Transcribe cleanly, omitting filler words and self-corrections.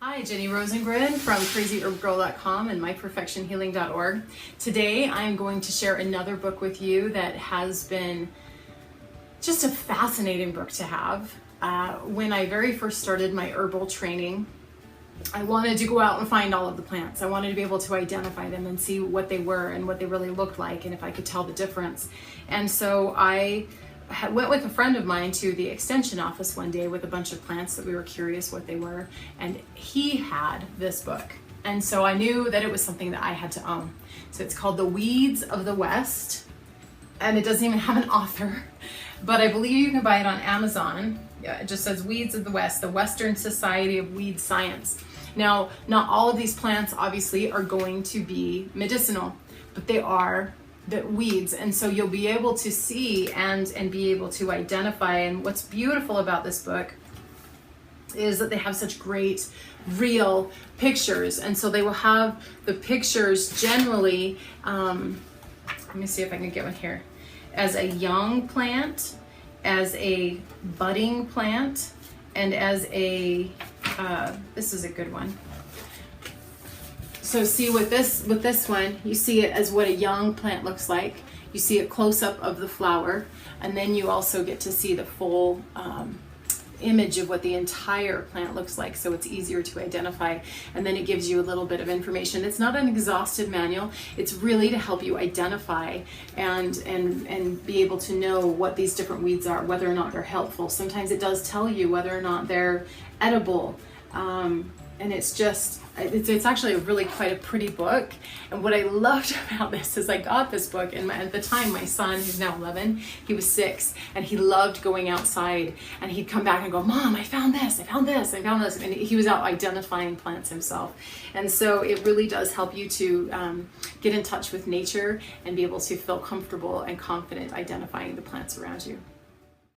Hi, Jenny Rosengren from crazyherbgirl.com and myperfectionhealing.org. Today I'm going to share another book with you that has been just a fascinating book to have. When I very first started my herbal training, I wanted to go out and find all of the plants. I wanted to be able to identify them and see what they were and what they really looked like and if I could tell the difference. And so I went with a friend of mine to the extension office one day with a bunch of plants that we were curious what they were, and he had this book. And so I knew that it was something that I had to own. So it's called The Weeds of the West, and it doesn't even have an author, but I believe you can buy it on Amazon. Yeah, it just says Weeds of the West, the Western Society of Weed Science. Now, not all of these plants obviously are going to be medicinal, but they are the weeds, and so you'll be able to see and be able to identify. And what's beautiful about this book is that they have such great real pictures, and so they will have the pictures generally, let me see if I can get one here, as a young plant, as a budding plant, and as a this is a good one. So see with this one, you see it as what a young plant looks like. You see a close-up of the flower, and then you also get to see the full image of what the entire plant looks like, so it's easier to identify. And then it gives you a little bit of information. It's not an exhaustive manual. It's really to help you identify and be able to know what these different weeds are, whether or not they're helpful. Sometimes it does tell you whether or not they're edible. And it's actually a really quite a pretty book. And what I loved about this is I got this book, and at the time my son, who's now 11, he was 6, and he loved going outside, and he'd come back and go, "Mom, I found this, I found this, I found this," and he was out identifying plants himself. And so it really does help you to get in touch with nature and be able to feel comfortable and confident identifying the plants around you.